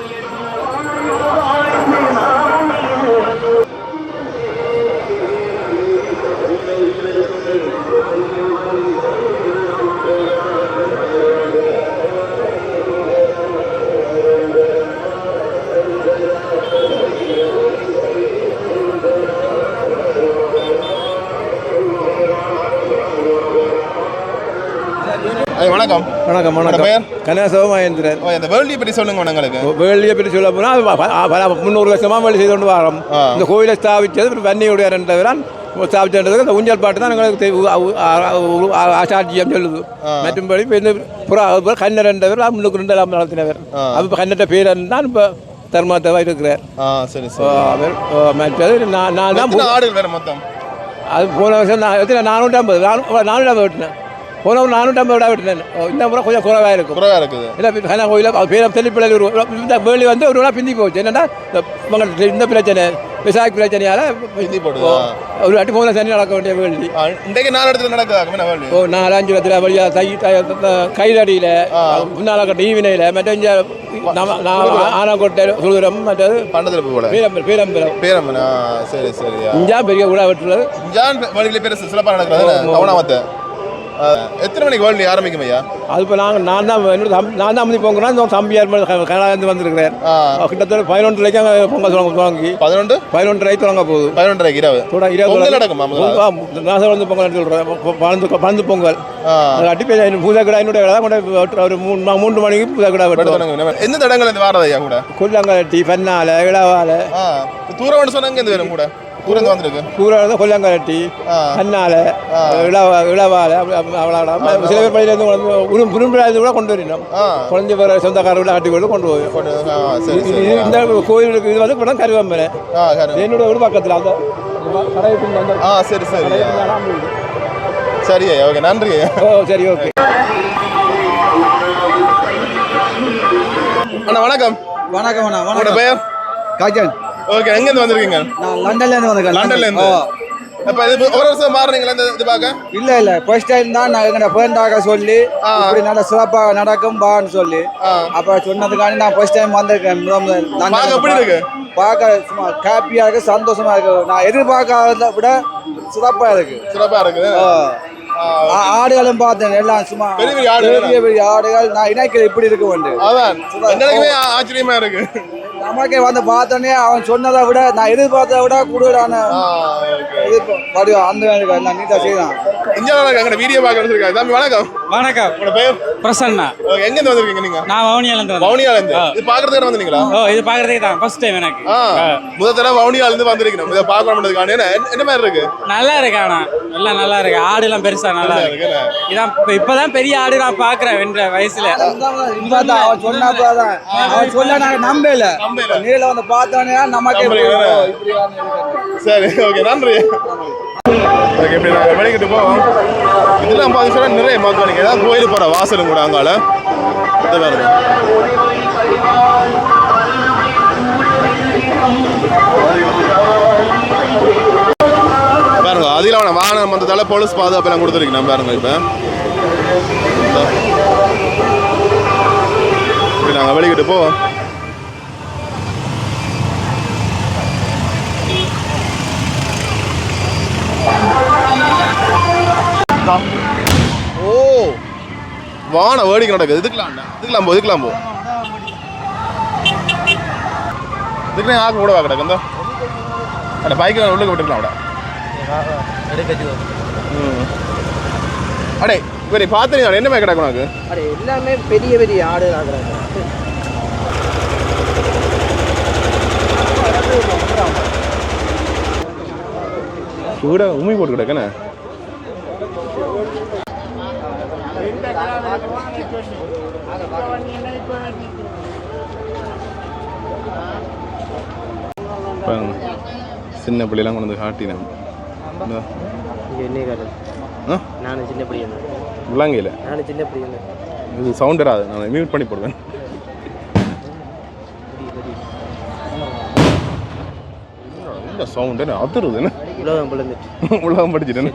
[SPEAKER 2] வணக்கம்.
[SPEAKER 3] வணக்கம்.
[SPEAKER 2] பெயர்
[SPEAKER 3] கணேசவமகேந்திரன்.
[SPEAKER 2] இந்த வேள்வியை பற்றி சொல்லுங்க. எங்களுக்கு
[SPEAKER 3] வேள்வியை பற்றி சொல்ல போனால் 300 வருஷமாக வேலை செய்து கொண்டு வரோம். இந்த கோயிலை ஸ்தாபித்தது வன்னியுடைய ரெண்டவரான் ஸ்தாபித்தது. இந்த ஊஞ்சல் பாட்டு தான் எங்களுக்கு ஆசாட்சியம் சொல்லுது. மற்றும்படி இப்போ கண்ணர் ரெண்டவர் முன்னுக்கு 2 நடத்தினவர். அப்போ கண்ணட்ட பேரன் தான் இப்போ தர்மத்தவா இருக்கிறார். மற்றது நான் தான்
[SPEAKER 2] ஆடுகள் வேறு மொத்தம்.
[SPEAKER 3] அது போன வருஷம் 450 வெட்டினேன். போன ஒரு 450 விட விட்டுனேன். இந்த முறை கொஞ்சம் குறைவாக இருக்குது. இல்லை கோயில் பேரம் தெளிப்பிள்ளை இந்த வேலி வந்து ஒரு விழா பிந்தி போச்சு. என்னென்னா இந்த பிரச்சனை விவசாய பிரச்சனையால் பிந்தி போடுது. ஒரு வாட்டி போன சனி நடக்க வேண்டிய வேலி
[SPEAKER 2] இன்றைக்கு 4 இடத்துல நடக்குது.
[SPEAKER 3] 4-5 இடத்துல வழியாக கைதடியில் முன்னாள் கட்ட ஈவினையில் மற்ற இங்கே ஆனாக்கோட்டை சுழுரம் மற்றது
[SPEAKER 2] பேரம்பலம். சரி சரி.
[SPEAKER 3] இஞ்சா பெரிய விழா வெட்டுறது.
[SPEAKER 2] வழியில் பேர் சிறப்பாக நடக்கிறது. கவனமாத்த எத்தனை மணிக்கு வேள்வி ஆரம்பிக்கும் ஐயா?
[SPEAKER 3] அது இப்போ நான் தான் முந்தி போங்கிறேன். இந்த தம்பியார் கனடாலேருந்து வந்திருக்கிறேன். கிட்டத்தட்ட 11:30 பொங்கல் தொடங்கி 11:30 தொடங்க போகுது.
[SPEAKER 2] 11:30 இரவு
[SPEAKER 3] நாசம் வந்து பொங்கல் சொல்கிறேன். பந்து பொங்கல் அடிப்பேன். பூஜை கடை என்னுடைய கொண்டு ஒரு 3 மணிக்கு பூஜை கடை வெட்டுவாங்க.
[SPEAKER 2] எந்த இடங்கள் இந்த வாரது ஐயா? கூட
[SPEAKER 3] கொல்லங்கட்டி, பெண்ணாலை, இளவாலை.
[SPEAKER 2] தூரம் சொன்னாங்க எந்த வேணும் கூட
[SPEAKER 3] கூறாக கொல்லங்கட்டி, கண்ணால, இளவாலை. அவ்வளோ சில பேர் பள்ளியிலேருந்து உரும்பிலேருந்து கூட கொண்டு வரணும். குழந்தை பேர் சொந்தக்காரர்கள் கட்டி கொண்டு போய் இந்த கோயிலுக்கு இது வந்து கருவம்பரை என்னோட ஒரு பக்கத்தில் அந்த
[SPEAKER 2] சரி சரி சரி ஓகே நன்றி.
[SPEAKER 3] சரி ஓகே
[SPEAKER 2] அண்ணா வணக்கம்.
[SPEAKER 3] வணக்கம்.
[SPEAKER 2] பெயர்?
[SPEAKER 3] காஜன்.
[SPEAKER 2] ஓகே, எங்க இருந்து வந்திருக்கீங்க?
[SPEAKER 3] நான் லண்டன்ல
[SPEAKER 2] இருந்து. அப்ப இது ஒரு வருஷம் மாறுறீங்களா இந்த இது பார்க்க?
[SPEAKER 3] இல்ல ஃபர்ஸ்ட் டைம் தான் நான் எங்க ஃப்ரெண்டாக சொல்லி இப்படி நல்ல சிறப்பாக நடக்கும் பான்னு சொல்லி அப்ப சொன்னதுக்காண்டி நான் ஃபர்ஸ்ட் டைம் வந்திருக்கேன்.
[SPEAKER 2] பார்க்க எப்படி இருக்கு?
[SPEAKER 3] பார்க்க சும்மா ஹாப்பியா இருக்கு, சந்தோஷமா இருக்கு. நான் எதிர்பார்க்காத விட சிறப்பா இருக்கு. ஆடுகளும் பார்த்தேன் எல்லாம் சும்மா பெரிய ஆடுகள். நான் இணைக்கிற இப்படி இருக்கு வந்து
[SPEAKER 2] ஆச்சரியமா இருக்கு.
[SPEAKER 3] நமக்கே வந்து பார்த்தோன்னே அவன் சொன்னதை விட நான் எதிர்பார்த்ததை விட கூடுதலான அந்த நான் நீட்டா செய்தான்.
[SPEAKER 2] வீடியோ பார்க்க தம்பி வணக்கம்.
[SPEAKER 8] வணக்கம்.
[SPEAKER 2] உங்களோட பெயர்?
[SPEAKER 8] பிரசன்னா.
[SPEAKER 2] எங்க இருந்து வந்திருக்கீங்க நீங்க?
[SPEAKER 8] நான் வவுனியால
[SPEAKER 2] இருந்து. இது பாக்குறதுக்கு வந்தீங்களா?
[SPEAKER 8] இது பாக்குறதுக்கு தான் ஃபர்ஸ்ட் டைம் எனக்கு.
[SPEAKER 2] முதல் தடவை வவுனியால இருந்து வந்திருக்கீங்க. இதை பார்க்கணும்ன்றதுக்கான என்ன மாதிரி இருக்கு?
[SPEAKER 8] நல்லா இருக்கு. ஆனா எல்லாம் நல்லா இருக்கு. ஆடுலாம் பெருசா நல்லா இருக்கு. இதான் இப்பதான் பெரிய ஆடு நான் பாக்குறேன் என்ற வயசுல.
[SPEAKER 6] அவன் சொன்னப்பதான் அவன் சொல்ல நாங்க நம்பல. நேரில் வந்து பார்த்தோன்னே நமக்கே
[SPEAKER 2] சரி ஓகே நன்றி. ஓகே இப்படி நாங்கள் வெளிக்கிட்டு போவோம். இதெல்லாம் பார்த்தீங்கன்னா நிறைய மக்கள் நீங்கள் ஏதாவது கோயிலுக்கு போகிற வாசலும் கூட அங்கால இதை பாருங்க. பாருங்க அதில் அவனை வாகனம் வந்ததால போலீஸ் பாதுகாப்பெல்லாம் கொடுத்துருக்கேன் பாருங்க. இப்போ நாங்கள் வெளிக்கிட்டு போவோம். ஓ வான வேடிக்கை நடக்குது. இதுக்கெல்லாம் போ இதுக்கெல்லாம் ஆக்க கூட கிடக்கு இந்த அந்த பைக்கு உள்ளுக்கு விட்டுக்கலாம் அவட. அடே இவரை பார்த்து என்ன மாதிரி கிடக்கும் உனக்கு?
[SPEAKER 6] அடே எல்லாமே பெரிய பெரிய ஆடு ஆகுறாங்க.
[SPEAKER 2] கூட உமி போட்டு கிடக்குண்ணே. சின்ன பிள்ளைலாம் கொண்டு வந்து காட்டினேன்.
[SPEAKER 6] நானும் சின்ன பிள்ளைங்க
[SPEAKER 2] விளாங்கையில்
[SPEAKER 6] நானும் சின்ன பிள்ளைங்க
[SPEAKER 2] இது சவுண்ட் வராது. நான் மியூட் பண்ணி போடுவேன். இந்த சவுண்ட் என்ன அதிருதுன்னு உலகம் படிச்சுட்டேன்னு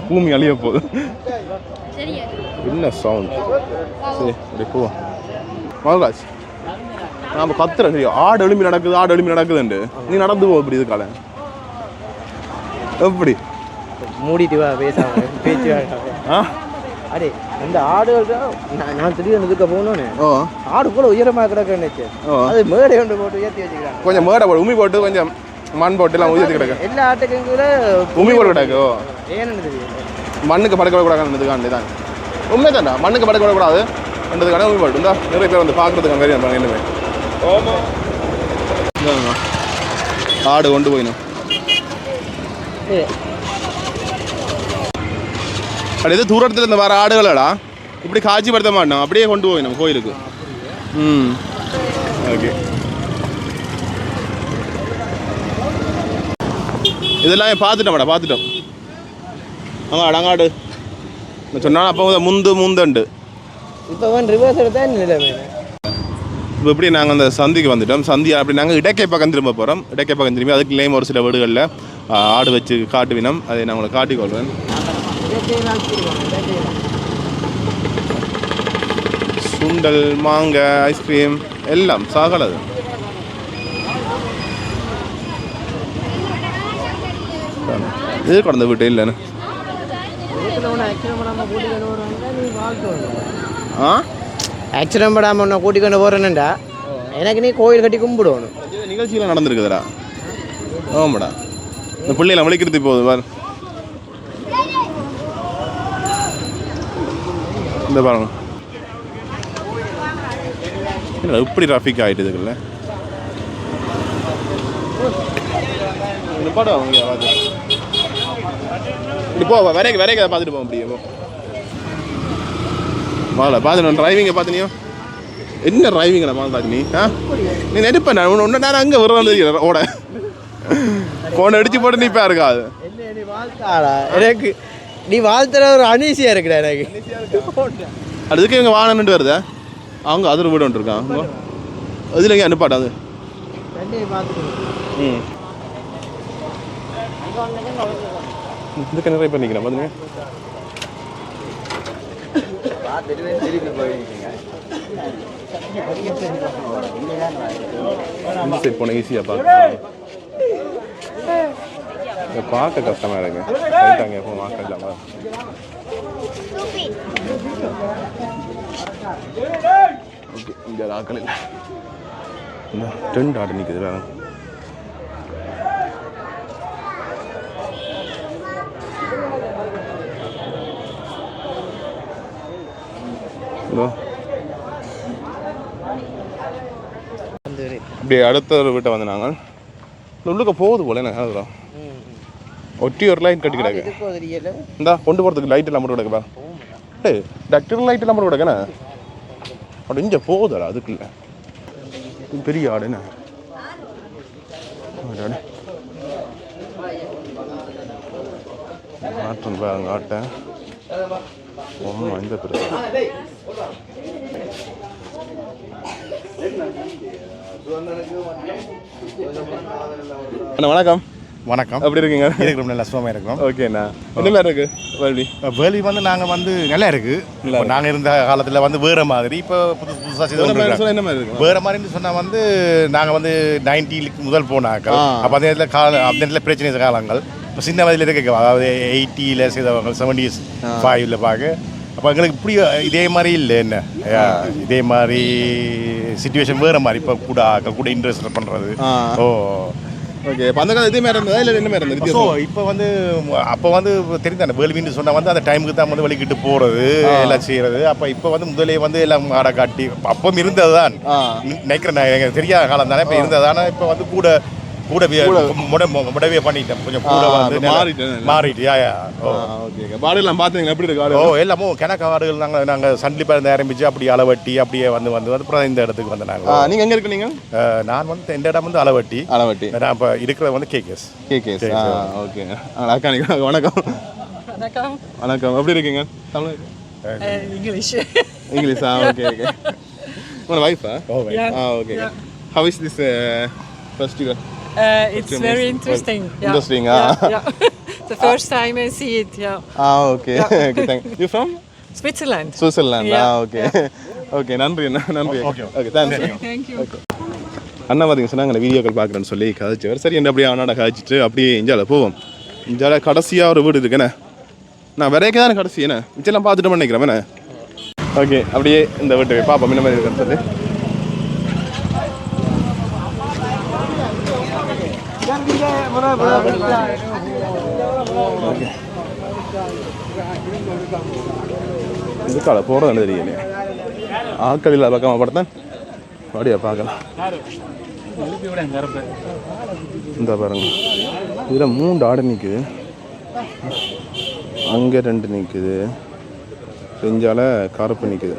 [SPEAKER 2] பூமி அழிய போகுது. என்ன சவுண்ட்? சரி அப்படி போவோம். மகராஜ் நாம் கத்துறேன் சரி. ஆடு எலும்பி நடக்குதுண்டு நீ நடந்து போ. இப்படி இதுக்கால எப்படி
[SPEAKER 6] மூடிட்டு வா பேசாம பேச்சு அடே அந்த ஆடுகள் நான் திடீர்னு இதுக்க போகணும்னு ஆடு கூட உயரமாக கிடக்குன்னு அது மேடை கொண்டு போட்டு உயர்த்தி வச்சுக்கிறாங்க.
[SPEAKER 2] கொஞ்சம் மேடை போட்டு உமி போட்டு கொஞ்சம் மண் போட்டு எல்லாம் உயர்த்தி கிடக்கு.
[SPEAKER 6] எல்லா ஆட்டுக்கும் கூட
[SPEAKER 2] உமி போட்டு கிடக்கு.
[SPEAKER 6] ஏன்னு தெரியும்
[SPEAKER 2] மண்ணுக்கு படுக்க விடக்கூடாதுக்காண்டி தான். உண்மை தான்டா மண்ணுக்கு படுக்க விடக்கூடாது என்றதுக்கான உமி போட்டு இருந்தால் நிறைய பேர் வந்து பார்க்குறதுக்கு மாதிரி இருப்பாங்க. என்னமே ஆடு கொண்டு போயிடும். அப்படி எது தூரத்தில் இருந்து வர ஆடுகளடா இப்படி காட்சிப்படுத்த மாட்டோம். அப்படியே கொண்டு போய் நம்ம கோயிலுக்கு. ஓகே இதெல்லாம் பார்த்துட்டோம். அங்காடு சொன்னாலும் அப்போ முந்துண்டு
[SPEAKER 6] இப்போ ரிவர்ஸ் எடுத்தா நிலைமை.
[SPEAKER 2] இப்போ எப்படி நாங்கள் அந்த சந்திக்கு வந்துட்டோம். சந்தி அப்படி நாங்கள் இடைக்கை பக்கம் திரும்ப போகிறோம். இடைக்கை பக்கம் திரும்பி அதுக்கு லேம் ஒரு சில வீடுகளில் ஆடு வச்சு காட்டுவினோம். அதை நான் உங்களை காட்டிக்கொள்வேன். சுண்டல் மாங்காய் ஐஸ்கிரீம் எல்லாம் சாகலது. இது கடந்த வீட்டு இல்லைன்னு
[SPEAKER 6] ஆக்சிடென்ட் படாமல் நான் கூட்டிக்கொண்டு போகிறேன்டா எனக்கு நீ கோயில் கட்டி கும்பிடுவோம்.
[SPEAKER 2] நிகழ்ச்சியெல்லாம் நடந்திருக்குதுடா. ஆமாடா இந்த பிள்ளைகளை வலிக்கிறது போகுது பாரு. இந்த பாருங்க இப்படி டிராஃபிக் ஆகிட்டு இருக்குல்ல. பாடுவாங்க இப்படி போ வரைக்க அதை பார்த்துட்டு போவோம். அப்படியே போ வாழ பார்த்துட்டு டிரைவிங்கை பார்த்தினியோ என்ன டிரைவிங்கடா பார்த்து நீ நீ நெடுப்பேன். நான் ஒன்று நேரம் அங்கே வருவான்னு தெரியல ஓட போனை அடிச்சு போட்டு நீ இப்போ இருக்காது.
[SPEAKER 6] எனக்கு நீ வாழ்த்துற ஒரு அனீசியா இருக்குடா எனக்கு.
[SPEAKER 2] அதுக்கு இவங்க வாகனம்ட்டு வருதா அவங்க அதில் வீடு ஒன்று இருக்காங்க. அதில் எங்கே அனுப்பாட்டா அது. இதுக்கு நிறைய பண்ணிக்கிறேன் பார்த்துங்க. இந்த சைட் போன ஈஸியாக பார்க்க கஷ்டமாக இருக்கு. ரைட்டாங்க எப்போ வாக்க இல்லாமல் ஓகே. இங்கே ஆக்கள் இல்லை. இந்த டென்ட் ஆடு நிற்குது வேறு. அப்படியே அடுத்த ஒரு வீட்டை வந்து நாங்கள் உள்ளுக்க போகுது போல என்ன அதுதான் ஒட்டி ஒரு லைட் கட்டி கிடக்கு
[SPEAKER 6] இதுக்கோ தெரியல.
[SPEAKER 2] இந்தா கொண்டு போகிறதுக்கு லைட் எல்லாம் போட்டு கிடக்குப்பா. ஏய் டாக்டர் லைட் எல்லாம் போட்டு கிடக்குண்ணே. அப்படி இங்கே போகுதா அதுக்குள்ள பெரிய ஆடுண்ணே. ஆட்டம் பாருங்க ஆட்டை ஒன்றும் இந்த பெருசு. அண்ணா வணக்கம்.
[SPEAKER 9] வணக்கம்.
[SPEAKER 2] எப்படி இருக்கீங்க?
[SPEAKER 9] இருக்கிறோம், நல்லா சுகமாக இருக்கிறோம்.
[SPEAKER 2] ஓகேண்ணா. என்ன மாதிரி இருக்கு வேள்வி?
[SPEAKER 9] வேள்வி வந்து நாங்கள் வந்து நல்லா இருக்கு. நாங்கள் இருந்த காலத்தில் வந்து வேறு மாதிரி, இப்போ புதுசாக செய்து
[SPEAKER 2] என்ன மாதிரி இருக்கு?
[SPEAKER 9] வேறு மாதிரின்னு சொன்னால் வந்து நாங்கள் வந்து 90க்கு முதல் போனாக்கள். அப்போ அந்த நேரத்தில் அந்த நேரத்தில் பிரச்சனை காலங்கள். இப்போ சின்ன வயதில் இருக்க, அதாவது 80ல் செய்தவங்க 70s 5ல் பார்க்க. அப்போ எங்களுக்கு இப்படி இதே மாதிரி இல்லை, என்ன இதே மாதிரி சிச்சுவேஷன் வேறு மாதிரி. இப்போ கூட இன்ட்ரெஸ்ட் பண்ணுறது. ஓ
[SPEAKER 2] ஓகே. இப்போ அந்த காலம் இதே மாதிரி இருந்ததா இல்லை என்ன மாதிரி இருந்தது?
[SPEAKER 9] ஸோ இப்போ வந்து அப்போ வந்து தெரிந்தானே வேள்வின்னு சொன்னால் வந்து அந்த டைமுக்கு தான் வந்து வலிக்கிட்டு போகிறது எல்லாம் செய்கிறது. அப்போ இப்போ வந்து முதலே வந்து எல்லாம் ஆடை காட்டி அப்பவும் இருந்தது தான் நினைக்கிறேன். எனக்கு தெரியாத காலம் தானே இப்போ இருந்தது. ஆனால் இப்போ வந்து கூட முடவே பண்ணிட்டேன். கொஞ்சம் கூட வந்து மாறிட்டு.
[SPEAKER 2] ஓகே. பாடுலாம் பார்த்தீங்களா எப்படி இருக்கு?
[SPEAKER 9] ஓ எல்லாமோ கிணக்கு ஆடுகள் நாங்கள் சண்டிப்பாக இருந்து ஆரம்பித்து அப்படியே அளவட்டி அப்படியே வந்து அப்புறம் இந்த இடத்துக்கு வந்து நாங்கள்.
[SPEAKER 2] நீங்கள் எங்கே இருக்கு? நீங்கள்?
[SPEAKER 9] நான் வந்து இந்த இடம் வந்து அளவட்டி. நான் இப்போ இருக்கிறது வந்து கேகேஸ்.
[SPEAKER 2] ஓகே. அக்கா வணக்கம். வணக்கம். எப்படி இருக்கீங்க? தமிழ் இங்கிலீஷா? ஓகே. உங்களோட வைஃபா? Okay. How is this festival?
[SPEAKER 10] It's very interesting.
[SPEAKER 2] Interesting.
[SPEAKER 10] The first time I see it.
[SPEAKER 2] Okay. Okay. Thank you. You from?
[SPEAKER 10] Switzerland.
[SPEAKER 2] Switzerland. Okay. Okay. நன்றி. Okay. Thank you. Okay. அண்ணா பார்த்தீங்க சொன்னாங்க வீடியோக்கள் பார்க்குறேன்னு சொல்லி கதைச்சவர். சரி என்ன அப்படியே அண்ணாட கதைச்சிட்டு அப்படியே இஞ்சால போவோம். இஞ்சால கடைசியாக ஒரு வீடு இருக்குண்ணே. நான் வரைக்கும் தானே கடைசி என்ன மிச்செல்லாம் பார்த்துட்டு நினைக்கிறேன் என்ன. ஓகே. அப்படியே இந்த வீட்டு பாப்போம் என்ன மாதிரி இருக்குன்னு சொல்லி. இதுக்கால போகிறது தெரியல. ஆட்கள் இல்லை பக்கமாக படுத்தேன். அப்படியே பார்க்கலாம். இந்த பாருங்க இதில் 3 ஆடு நிற்குது. அங்கே 2 நிற்குது. செஞ்சால கருப்பு நிற்குது.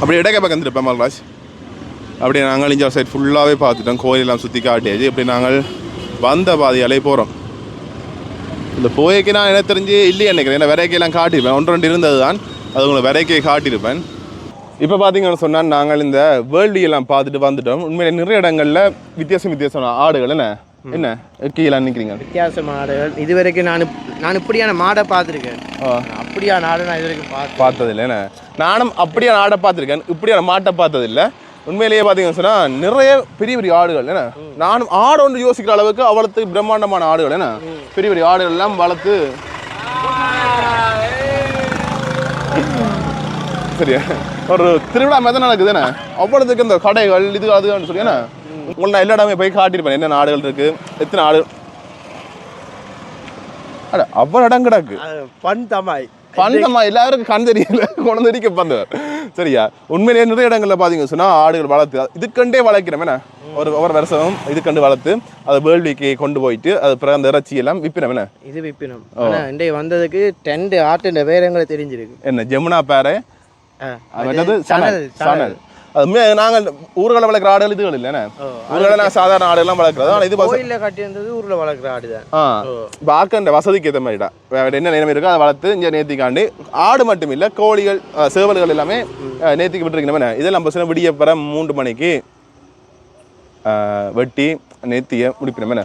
[SPEAKER 2] அப்படி இடைக்க பக்கம் வந்துருப்பேன் மல்ராஜ். அப்படியே நாங்கள் இஞ்சால் சைட் ஃபுல்லாகவே பார்த்துட்டோம். கோயிலெல்லாம் சுற்றி காட்டியாச்சு. இப்படி நாங்கள் வந்த பாதையாலே போகிறோம். இந்த போய்க்கு நான் என்ன தெரிஞ்சு இல்லையே நினைக்கிறேன். ஏன்னா விரைக்கையெல்லாம் காட்டியிருப்பேன். 1-2 இருந்தது தான். அது உங்களை விரைக்கையை காட்டியிருப்பேன். இப்போ பார்த்தீங்கன்னு சொன்னால் நாங்கள் இந்த வேர்ல்டியெல்லாம் பார்த்துட்டு வந்துட்டோம். உண்மையிலே நிறைய இடங்களில் வித்தியாசம் ஆடுகள் என்ன கீழே நிற்கிறீங்க.
[SPEAKER 6] வித்தியாசமான ஆடுகள் இது வரைக்கும் நான் இப்படியான மாடை பார்த்துருக்கேன். அப்படியான ஆடு நான் இது வரைக்கும்
[SPEAKER 2] பார்த்ததில்லை. என்ன நானும் அப்படியான ஆடை பார்த்துருக்கேன். இப்படியான மாட்டை பார்த்ததில்லை. உண்மையிலேயே பார்த்தீங்கன்னு சொன்னால் நிறைய பெரிய ஆடுகள் என்ன நானும் ஆடு ஒன்று யோசிக்கிற அளவுக்கு அவ்வளோத்து பிரம்மாண்டமான ஆடுகள் என்ன பெரிய ஆடுகள் எல்லாம் வளர்த்து சரியா ஒரு திருவிழா மாதிரி நடக்குது என்ன அவ்வளோத்துக்கு இந்த கடைகள் இது அதுன்னு சொல்லி என்ன உங்களை நான் எல்லா இடமே போய் காட்டியிருப்பேன். என்னென்ன ஆடுகள் இருக்கு, எத்தனை ஆடு அட அவ்வளோ இடம் கிடக்கு. பந்தமா எல்லாருக்கும் கண் தெரியல கொண்டு தெரிக்க பந்தவர் சரியா. உண்மையிலேயே நிறைய இடங்களில் பார்த்தீங்கன்னு சொன்னால் ஆடுகள் வளர்த்து இதுக்கண்டே வளர்க்கிறோம் என்ன ஒவ்வொரு வருஷமும் இதுக்கண்டு வளர்த்து அதை வேர்ல்டுக்கு கொண்டு போயிட்டு அது பிறகு அந்த இறைச்சி எல்லாம் விற்பினோம் என்ன
[SPEAKER 6] இது விற்பினோம். இன்றைய வந்ததுக்கு 2 ஆட்டு பேரங்களை தெரிஞ்சிருக்கு.
[SPEAKER 2] என்ன ஜெமுனா பேரை சனல் அது நாங்கள் ஊர்களை வளர்க்குற ஆடுகள் இதுகள் இல்லைண்ணே. ஊர்களை நாங்கள் சாதாரண ஆடுகள்லாம் வளர்க்குறது. ஆனால் இது
[SPEAKER 6] கோயிலில் கட்டியிருந்தது ஊரில் வளர்க்குற ஆடு தான்.
[SPEAKER 2] பார்க்க வசதிக்கு ஏற்ற மாதிரிடா என்ன நிலைமை இருக்கோ அதை வளர்த்து இங்கே நேர்த்திக்காண்டி ஆடு மட்டும் இல்லை கோழிகள் சேவல்கள் எல்லாமே நேர்த்திக்கு விட்டுருக்கணுமே. இதெல்லாம் பசங்க விடிய பிற 3 மணிக்கு வெட்டி நேர்த்தியை முடிப்பினோமே.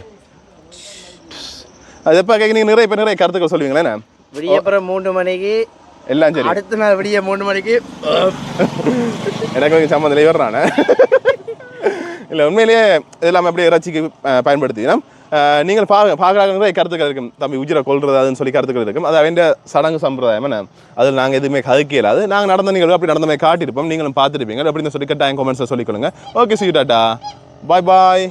[SPEAKER 2] அது எப்போ நீங்கள் நிறைய கருத்துக்கள் சொல்லுவீங்களேண்ணே.
[SPEAKER 6] விடிய பிற 3 மணிக்கு
[SPEAKER 2] எல்லாம் சரி.
[SPEAKER 6] அடுத்த நாள் விடிய 3 மணிக்கு
[SPEAKER 2] எனக்கு கொஞ்சம் சம்மந்தம் வர்றானே இல்லை. உண்மையிலேயே இதெல்லாம் அப்படியே இறைச்சிக்கு பயன்படுத்தினோம். நீங்கள் பார்க்குறாங்க கருத்துக்கள் இருக்கும். தம்பி உயிரை கொள்றது அதுன்னு சொல்லி கருத்துக்கள் இருக்கும். அது அவன் சடங்கு சம்பிரதாயம் என்ன அதில் நாங்கள் எதுவுமே கதைக்கலாது. நாங்கள் நடந்த நீங்கள் அப்படி நடந்த மாதிரி காட்டியிருப்போம். நீங்களும் பார்த்துருப்பீங்க அப்படின்னு சொல்லி கட்டாயம் கமெண்ட்ஸை சொல்லிக்கொள்ளுங்க. ஓகே, சீ டாட்டா, பாய் பாய்.